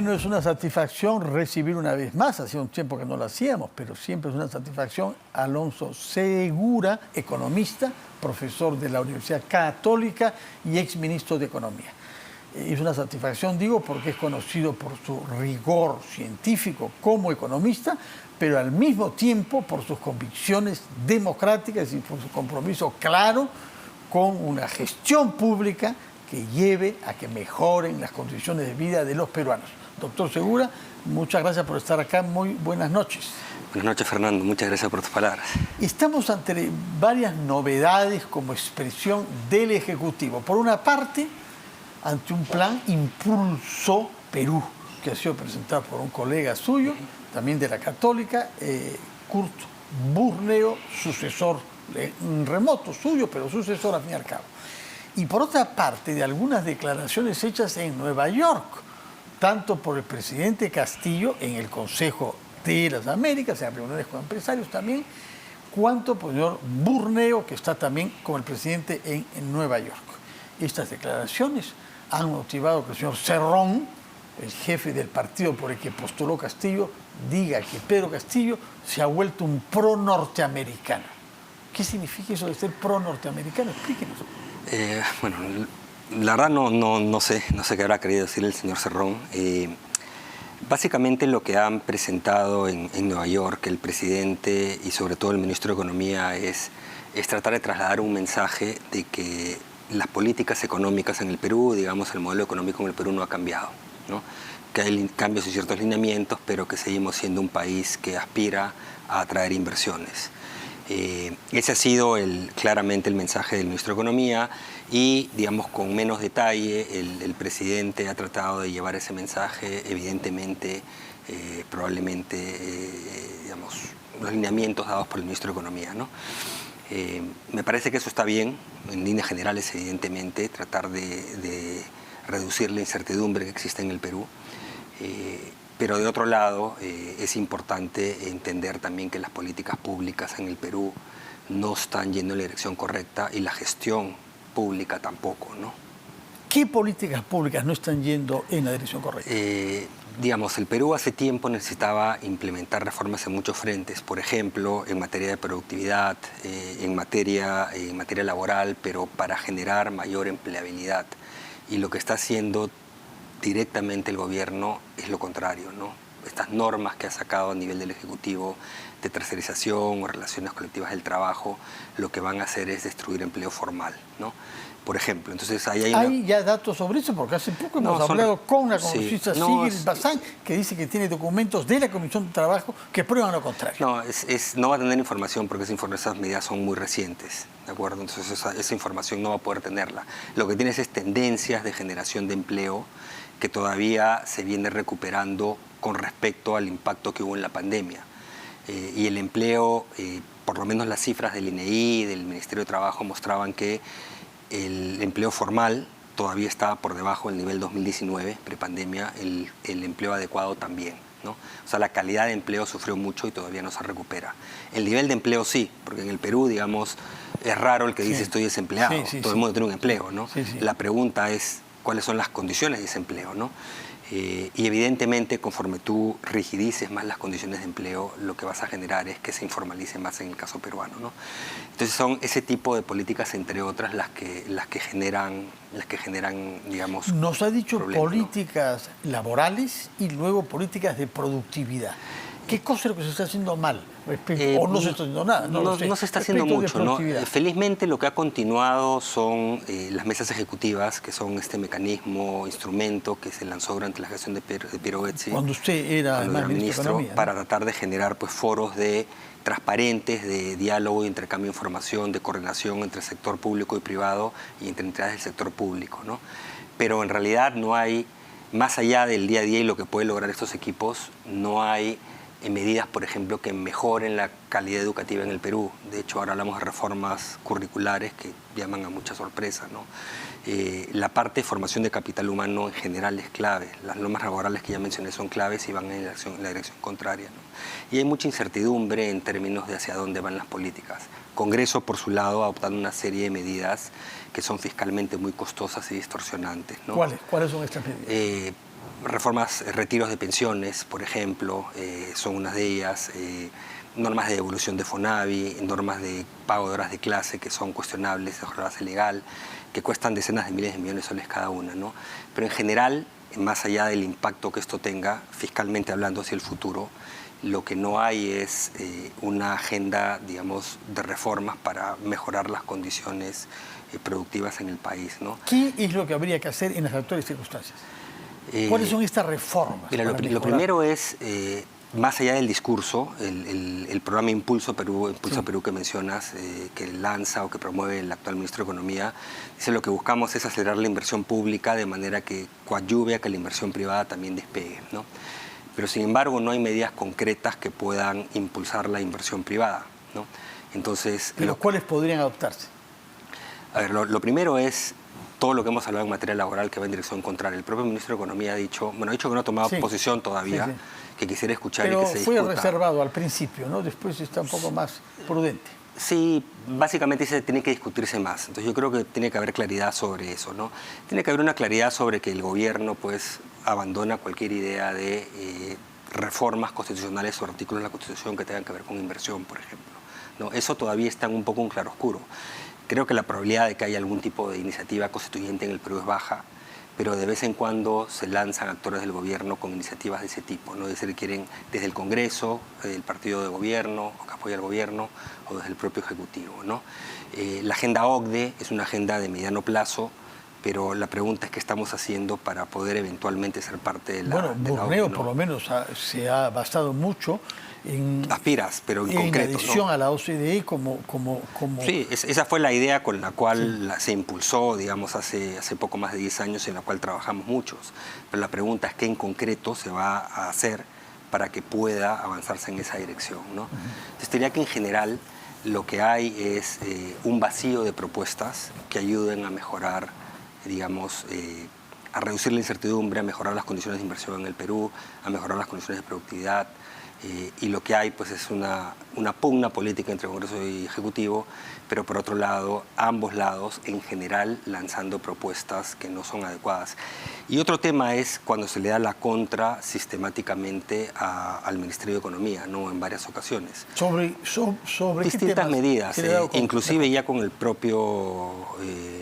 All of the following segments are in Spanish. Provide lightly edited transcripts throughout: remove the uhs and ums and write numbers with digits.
Bueno, es una satisfacción recibir una vez más, hacía un tiempo que no lo hacíamos, pero siempre es una satisfacción, Alonso Segura, economista, profesor de la Universidad Católica y exministro de Economía. Es una satisfacción, digo, porque es conocido por su rigor científico como economista, pero al mismo tiempo por sus convicciones democráticas y por su compromiso claro con una gestión pública que lleve a que mejoren las condiciones de vida de los peruanos. Doctor Segura, muchas gracias por estar acá. Muy buenas noches. Buenas noches, Fernando. Muchas gracias por tus palabras. Estamos ante varias novedades como expresión del Ejecutivo. Por una parte, ante un plan Impulso Perú, que ha sido presentado por un colega suyo, también de la Católica, Kurt Burneo, sucesor remoto suyo, pero sucesor al fin y al cabo. Y por otra parte, de algunas declaraciones hechas en Nueva York, tanto por el presidente Castillo en el Consejo de las Américas, en reuniones con empresarios también, cuanto por el señor Burneo, que está también con el presidente en Nueva York. Estas declaraciones han motivado que el señor Cerrón, el jefe del partido por el que postuló Castillo, diga que Pedro Castillo se ha vuelto un pro-norteamericano. ¿Qué significa eso de ser pro-norteamericano? Explíquenos. Bueno, la verdad no sé qué habrá querido decir el señor Cerrón. Básicamente lo que han presentado en Nueva York el presidente y sobre todo el ministro de Economía es tratar de trasladar un mensaje de que las políticas económicas en el Perú, digamos, el modelo económico en el Perú no ha cambiado, ¿no? Que hay cambios y ciertos lineamientos, pero que seguimos siendo un país que aspira a atraer inversiones. Ese ha sido claramente el mensaje del ministro de Economía y, digamos, con menos detalle, el presidente ha tratado de llevar ese mensaje, evidentemente, probablemente, digamos, los lineamientos dados por el ministro de Economía, ¿no? Me parece que eso está bien, en líneas generales, evidentemente, tratar de reducir la incertidumbre que existe en el Perú. Pero de otro lado, es importante entender también que las políticas públicas en el Perú no están yendo en la dirección correcta y la gestión pública tampoco, ¿no? ¿Qué políticas públicas no están yendo en la dirección correcta? Digamos, el Perú hace tiempo necesitaba implementar reformas en muchos frentes, por ejemplo, en materia de productividad, en materia laboral, pero para generar mayor empleabilidad. Y lo que está haciendo directamente el gobierno es lo contrario, ¿no? Estas normas que ha sacado a nivel del Ejecutivo de tercerización o relaciones colectivas del trabajo, lo que van a hacer es destruir empleo formal, ¿no? Por ejemplo, entonces ¿Hay ya datos sobre eso? Porque hace poco hemos hablado con la congresista Sigrid Bazán, que dice que tiene documentos de la Comisión de Trabajo que prueban lo contrario. No, no va a tener información porque esas medidas son muy recientes, ¿de acuerdo? Entonces esa información no va a poder tenerla. Lo que tiene es tendencias de generación de empleo que todavía se viene recuperando con respecto al impacto que hubo en la pandemia. Y el empleo, por lo menos las cifras del INEI, del Ministerio de Trabajo, mostraban que el empleo formal todavía estaba por debajo del nivel 2019, prepandemia, el empleo adecuado también, ¿no? O sea, la calidad de empleo sufrió mucho y todavía no se recupera. El nivel de empleo sí, porque en el Perú, digamos, es raro el que dice estoy desempleado, todo el mundo tiene un empleo, ¿no? La pregunta es cuáles son las condiciones de ese empleo, ¿no? Y evidentemente, conforme tú rigidices más las condiciones de empleo, lo que vas a generar es que se informalice más en el caso peruano, ¿no? Entonces son ese tipo de políticas, entre otras, las que generan, digamos, nos ha dicho problemas, políticas laborales y luego políticas de productividad. ¿Qué cosa es lo que se está haciendo mal? ¿O no se está haciendo nada? No se está haciendo mucho, ¿no? Felizmente lo que ha continuado son las mesas ejecutivas, que son este mecanismo, instrumento que se lanzó durante la gestión de Piero Bezzi. Cuando usted era ministro, para tratar de generar pues, foros transparentes de diálogo y intercambio de información, de coordinación entre el sector público y privado y entre entidades del sector público, ¿no? Pero en realidad no hay, más allá del día a día y lo que pueden lograr estos equipos, no hay medidas, por ejemplo, que mejoren la calidad educativa en el Perú. De hecho, ahora hablamos de reformas curriculares que llaman a mucha sorpresa, ¿no? La parte de formación de capital humano en general es clave. Las normas laborales que ya mencioné son claves y van en la dirección contraria, ¿no? Y hay mucha incertidumbre en términos de hacia dónde van las políticas. Congreso, por su lado, ha adoptado una serie de medidas que son fiscalmente muy costosas y distorsionantes, ¿no? ¿Cuáles son estas medidas? reformas, retiros de pensiones, por ejemplo, son unas de ellas, normas de devolución de FONAVI, normas de pago de horas de clase que son cuestionables, de base legal, que cuestan decenas de miles de millones de soles cada una, ¿no? Pero en general, más allá del impacto que esto tenga, fiscalmente hablando hacia el futuro, lo que no hay es una agenda, digamos, de reformas para mejorar las condiciones productivas en el país, ¿no? ¿Qué es lo que habría que hacer en las actuales circunstancias? ¿Cuáles son estas reformas? Mira, lo primero es, más allá del discurso, el programa Impulso Perú que mencionas, que lanza o que promueve el actual ministro de Economía, dice lo que buscamos es acelerar la inversión pública de manera que coadyuve a que la inversión privada también despegue, ¿no? Pero sin embargo no hay medidas concretas que puedan impulsar la inversión privada, ¿no? Entonces, ¿pero cuáles podrían adoptarse? A ver, lo primero es todo lo que hemos hablado en materia laboral que va en dirección contraria. El propio ministro de Economía ha dicho que no ha tomado posición todavía, que quisiera escuchar y que se discuta. Pero fue reservado al principio, ¿no? Después está un poco más prudente. Sí, básicamente dice que tiene que discutirse más. Entonces yo creo que tiene que haber claridad sobre eso, ¿no? Tiene que haber una claridad sobre que el gobierno pues abandona cualquier idea de reformas constitucionales o artículos de la Constitución que tengan que ver con inversión, por ejemplo, ¿no? Eso todavía está un poco en claroscuro. Creo que la probabilidad de que haya algún tipo de iniciativa constituyente en el Perú es baja, pero de vez en cuando se lanzan actores del gobierno con iniciativas de ese tipo, ¿no? Es decir, quieren desde el Congreso, el partido de gobierno, o que apoya al gobierno, o desde el propio Ejecutivo, ¿no? La agenda OCDE es una agenda de mediano plazo, pero la pregunta es qué estamos haciendo para poder eventualmente ser parte de la Borneo, OCDE, ¿no? por lo menos se ha basado mucho en... Aspiras, pero en concreto, en adhesión, ¿no? a la OCDE como... Sí, esa fue la idea con la cual se impulsó, digamos, hace poco más de 10 años, en la cual trabajamos muchos. Pero la pregunta es qué en concreto se va a hacer para que pueda avanzarse en esa dirección, ¿no? Entonces, diría que en general lo que hay es un vacío de propuestas que ayuden a mejorar, digamos, a reducir la incertidumbre, a mejorar las condiciones de inversión en el Perú, a mejorar las condiciones de productividad. Y lo que hay pues es una pugna política entre Congreso y Ejecutivo, pero por otro lado, ambos lados en general lanzando propuestas que no son adecuadas. Y otro tema es cuando se le da la contra sistemáticamente al Ministerio de Economía, ¿no? En varias ocasiones. Sobre distintas medidas, inclusive ya con el propio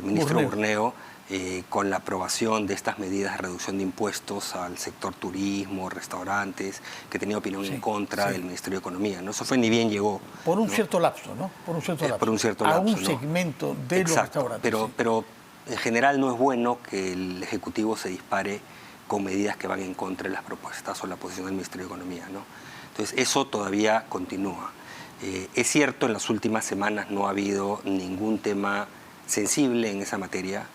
ministro Borneo, con la aprobación de estas medidas de reducción de impuestos al sector turismo, restaurantes, que tenía opinión en contra del Ministerio de Economía, ¿no? Eso fue ni bien llegó. Por un cierto lapso, ¿no? Por un cierto lapso. Por un cierto lapso, a un segmento de los restaurantes. Pero en general no es bueno que el Ejecutivo se dispare con medidas que van en contra de las propuestas o la posición del Ministerio de Economía, ¿no? Entonces eso todavía continúa. Es cierto, en las últimas semanas no ha habido ningún tema sensible en esa materia,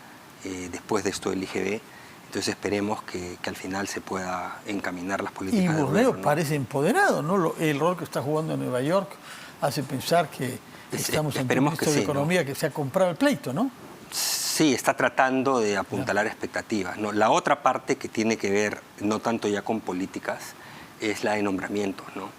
después de esto del IGB, entonces esperemos que al final se pueda encaminar las políticas de gobierno. Y Borneo parece empoderado, ¿no? El rol que está jugando en Nueva York hace pensar que estamos ante un ministro de Economía, ¿no? Que se ha comprado el pleito, ¿no? Sí, está tratando de apuntalar expectativas, ¿no? La otra parte que tiene que ver no tanto ya con políticas es la de nombramientos, ¿no?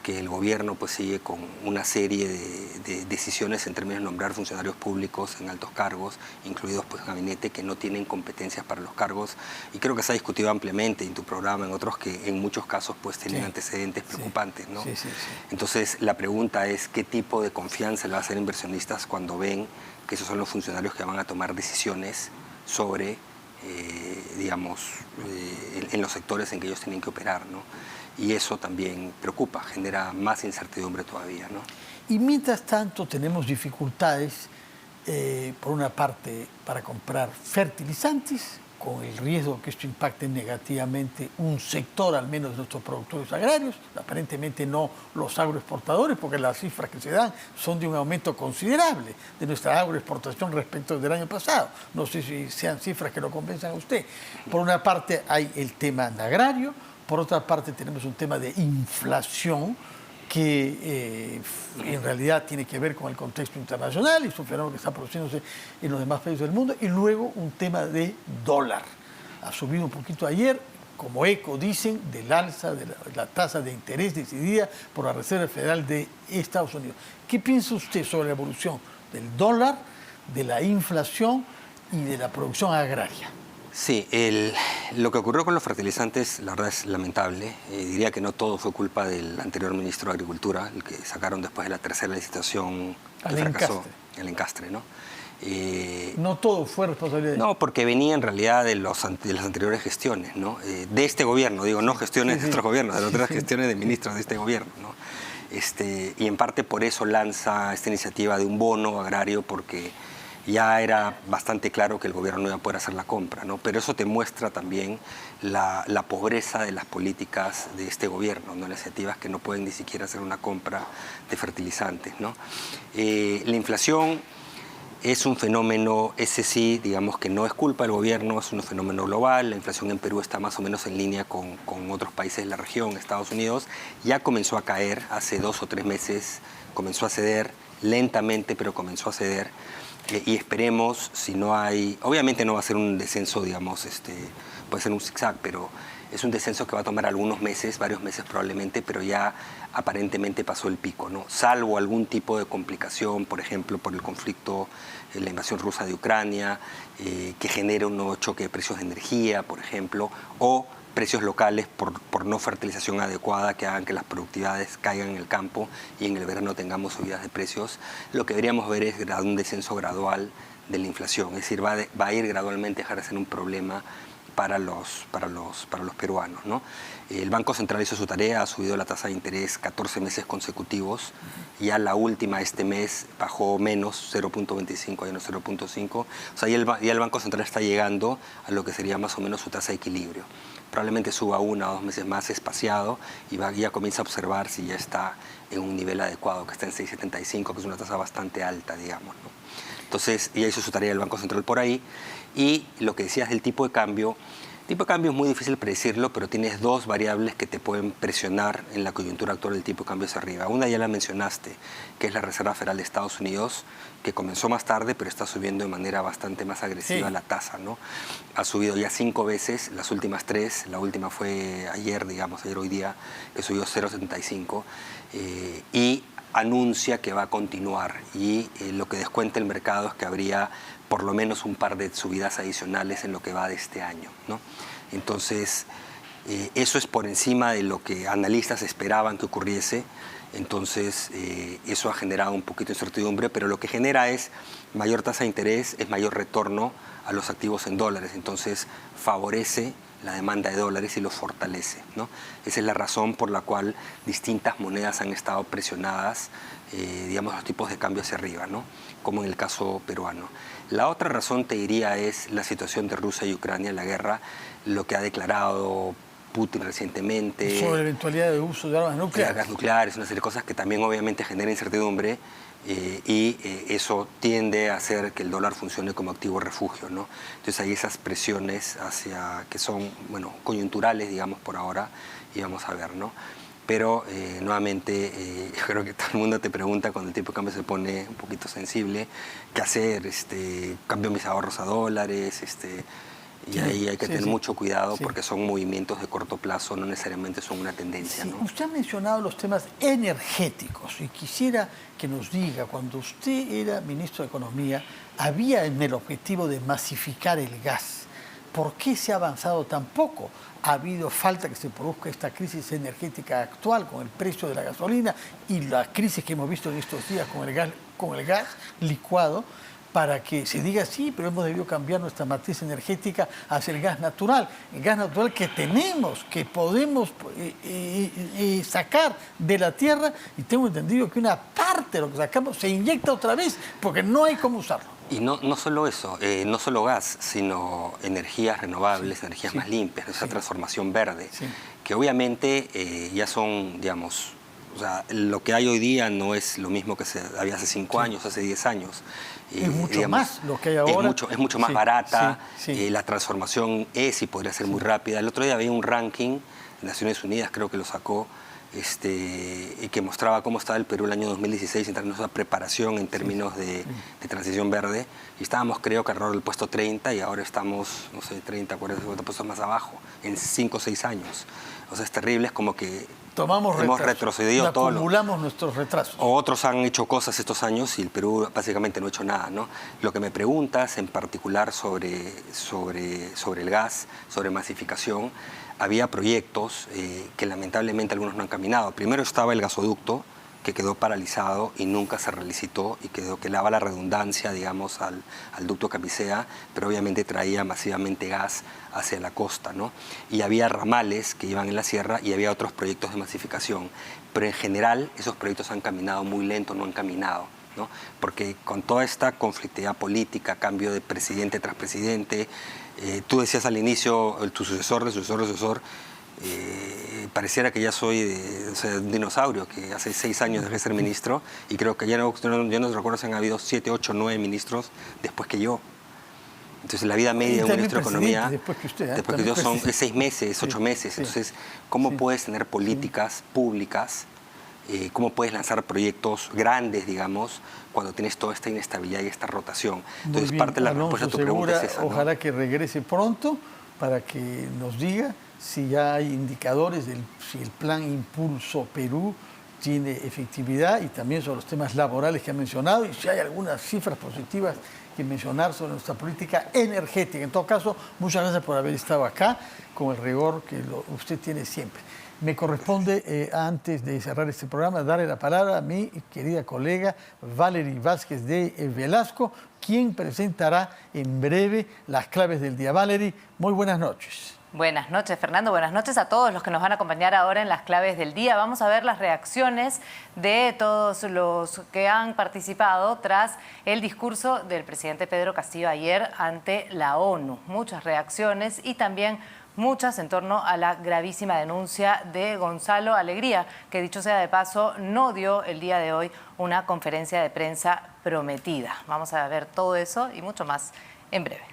Que el gobierno pues sigue con una serie de decisiones en términos de nombrar funcionarios públicos en altos cargos, incluidos pues gabinete, que no tienen competencias para los cargos, y creo que se ha discutido ampliamente en tu programa, en otros, que en muchos casos pues tienen antecedentes preocupantes, ¿no? Entonces la pregunta es qué tipo de confianza le va a hacer inversionistas cuando ven que esos son los funcionarios que van a tomar decisiones sobre, digamos, en los sectores en que ellos tienen que operar, ¿no? Y eso también preocupa, genera más incertidumbre todavía, ¿no? Y mientras tanto tenemos dificultades, por una parte, para comprar fertilizantes, con el riesgo que esto impacte negativamente un sector, al menos de nuestros productores agrarios, aparentemente no los agroexportadores, porque las cifras que se dan son de un aumento considerable de nuestra agroexportación respecto del año pasado. No sé si sean cifras que lo compensan a usted. Por una parte hay el tema agrario, por otra parte tenemos un tema de inflación que en realidad tiene que ver con el contexto internacional y es un fenómeno que está produciéndose en los demás países del mundo, y luego un tema de dólar. Ha subido un poquito ayer, como eco, dicen, del alza de la tasa de interés decidida por la Reserva Federal de Estados Unidos. ¿Qué piensa usted sobre la evolución del dólar, de la inflación y de la producción agraria? Sí, Lo que ocurrió con los fertilizantes, la verdad es lamentable. Diría que no todo fue culpa del anterior ministro de Agricultura, el que sacaron después de la tercera licitación que fracasó, el encastre, ¿no? No todo fue responsabilidad de No, porque venía en realidad de las anteriores gestiones, ¿no? De este gobierno, digo, no gestiones de otros gobiernos, de otras gestiones de ministros de este gobierno, ¿no? Y en parte por eso lanza esta iniciativa de un bono agrario, porque ya era bastante claro que el gobierno no iba a poder hacer la compra, ¿no? Pero eso te muestra también la pobreza de las políticas de este gobierno, ¿no? Las iniciativas que no pueden ni siquiera hacer una compra de fertilizantes, ¿no? La inflación es un fenómeno, ese sí, digamos que no es culpa del gobierno, es un fenómeno global. La inflación en Perú está más o menos en línea con otros países de la región. Estados Unidos ya comenzó a caer hace 2 o 3 meses, comenzó a ceder lentamente, pero comenzó a ceder. Y esperemos, si no hay, obviamente no va a ser un descenso, digamos, puede ser un zigzag, pero es un descenso que va a tomar algunos meses, varios meses probablemente, pero ya aparentemente pasó el pico, ¿no? Salvo algún tipo de complicación, por ejemplo, por el conflicto, la invasión rusa de Ucrania, que genere un nuevo choque de precios de energía, por ejemplo, o precios locales por no fertilización adecuada que hagan que las productividades caigan en el campo y en el verano tengamos subidas de precios. Lo que deberíamos ver es un descenso gradual de la inflación, es decir, va a ir gradualmente a dejar de ser un problema para los peruanos, ¿no? El Banco Central hizo su tarea, ha subido la tasa de interés 14 meses consecutivos, ya la última este mes bajó menos, 0.25, ya no 0.5, o sea, ya el Banco Central está llegando a lo que sería más o menos su tasa de equilibrio. Probablemente suba 1 o 2 meses más espaciado y ya comienza a observar si ya está en un nivel adecuado, que está en 6.75, que es una tasa bastante alta, digamos, ¿no? Entonces, ya hizo su tarea el Banco Central por ahí. Y lo que decías del tipo de cambio es muy difícil predecirlo, pero tienes 2 variables que te pueden presionar en la coyuntura actual del tipo de cambio hacia arriba. Una ya la mencionaste, que es la Reserva Federal de Estados Unidos, que comenzó más tarde, pero está subiendo de manera bastante más agresiva la tasa, ¿no? Ha subido ya 5 veces, las últimas 3, la última fue ayer, digamos, ayer hoy día, que subió 0.75, y anuncia que va a continuar, y lo que descuenta el mercado es que habría por lo menos un par de subidas adicionales en lo que va de este año, ¿no? Entonces, eso es por encima de lo que analistas esperaban que ocurriese. Entonces, eso ha generado un poquito de incertidumbre, pero lo que genera es mayor tasa de interés, es mayor retorno a los activos en dólares. Entonces, favorece la demanda de dólares y los fortalece, ¿no? Esa es la razón por la cual distintas monedas han estado presionadas, digamos, los tipos de cambio hacia arriba, ¿no? Como en el caso peruano. La otra razón, te diría, es la situación de Rusia y Ucrania, la guerra, lo que ha declarado Putin recientemente. Sobre la eventualidad de uso de armas nucleares. De armas nucleares, una serie de cosas que también obviamente generan incertidumbre, y eso tiende a hacer que el dólar funcione como activo refugio, ¿no? Entonces hay esas presiones que son, bueno, coyunturales, digamos, por ahora, y vamos a ver, ¿no? Pero nuevamente, yo creo que todo el mundo te pregunta cuando el tipo de cambio se pone un poquito sensible, ¿qué hacer? ¿Cambio mis ahorros a dólares? Y ahí hay que tener mucho cuidado porque son movimientos de corto plazo, no necesariamente son una tendencia, ¿no? Usted ha mencionado los temas energéticos y quisiera que nos diga, cuando usted era ministro de Economía, había en el objetivo de masificar el gas. ¿Por qué se ha avanzado tan poco? Ha habido falta que se produzca esta crisis energética actual con el precio de la gasolina y la crisis que hemos visto en estos días con el gas licuado, para que se diga sí, pero hemos debido cambiar nuestra matriz energética hacia el gas natural que tenemos, que podemos sacar de la tierra, y tengo entendido que una parte de lo que sacamos se inyecta otra vez porque no hay cómo usarlo. Y no solo eso, no solo gas, sino energías renovables, energías más limpias, esa transformación verde, que obviamente ya son, digamos, o sea, lo que hay hoy día no es lo mismo que había hace 5 años, hace 10 años. Es mucho digamos, más lo que hay ahora. Es mucho más barata, la transformación es y podría ser muy rápida. El otro día había un ranking de Naciones Unidas, creo que lo sacó, y que mostraba cómo estaba el Perú el año 2016 en términos de preparación, en términos de transición verde. Y estábamos, creo que alrededor del puesto 30 y ahora estamos, no sé, 30, 40, 50 puestos más abajo, en 5 o 6 años. O sea, es terrible, es como que hemos retrocedido todo. Acumulamos nuestros retrasos. Otros han hecho cosas estos años y el Perú básicamente no ha hecho nada, ¿no? Lo que me preguntas en particular sobre el gas, sobre masificación, había proyectos que lamentablemente algunos no han caminado. Primero estaba el gasoducto, que quedó paralizado y nunca se relicitó y que daba la redundancia, digamos, al ducto Camisea, pero obviamente traía masivamente gas hacia la costa, ¿no? Y había ramales que iban en la sierra y había otros proyectos de masificación, pero en general esos proyectos han caminado muy lento, no han caminado, ¿no? Porque con toda esta conflictividad política, cambio de presidente tras presidente, tú decías al inicio, tu sucesor, pareciera que ya soy un dinosaurio, que hace 6 años dejé de ser ministro y creo que ya no recuerdo si han habido 7, 8, 9 ministros después que yo. Entonces la vida media de un ministro de Economía, después que yo son 6 meses, 8 meses. Entonces, ¿cómo puedes tener políticas públicas? ¿Cómo puedes lanzar proyectos grandes, digamos, cuando tienes toda esta inestabilidad y esta rotación? Entonces, parte de la respuesta a tu pregunta es esa, ¿no? Ojalá que regrese pronto para que nos diga si ya hay indicadores de si el plan Impulso Perú tiene efectividad y también sobre los temas laborales que ha mencionado y si hay algunas cifras positivas que mencionar sobre nuestra política energética. En todo caso, muchas gracias por haber estado acá con el rigor que usted tiene siempre. Me corresponde, antes de cerrar este programa, darle la palabra a mi querida colega Valery Vázquez de Velasco, quien presentará en breve las claves del día. Valery, muy buenas noches. Buenas noches, Fernando. Buenas noches a todos los que nos van a acompañar ahora en las claves del día. Vamos a ver las reacciones de todos los que han participado tras el discurso del presidente Pedro Castillo ayer ante la ONU. Muchas reacciones y también muchas en torno a la gravísima denuncia de Gonzalo Alegría, que dicho sea de paso, no dio el día de hoy una conferencia de prensa prometida. Vamos a ver todo eso y mucho más en breve.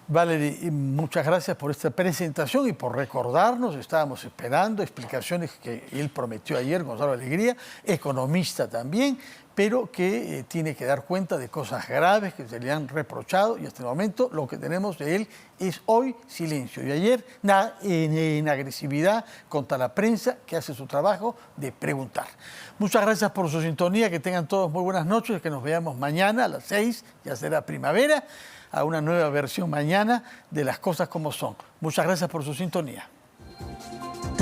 Valery, muchas gracias por esta presentación y por recordarnos. Estábamos esperando explicaciones que él prometió ayer, Gonzalo Alegría, economista también, pero que tiene que dar cuenta de cosas graves que se le han reprochado y hasta el momento lo que tenemos de él es hoy silencio. Y ayer en agresividad contra la prensa que hace su trabajo de preguntar. Muchas gracias por su sintonía, que tengan todos muy buenas noches, que nos veamos mañana a las 6, ya será primavera, a una nueva versión mañana de Las Cosas Como Son. Muchas gracias por su sintonía.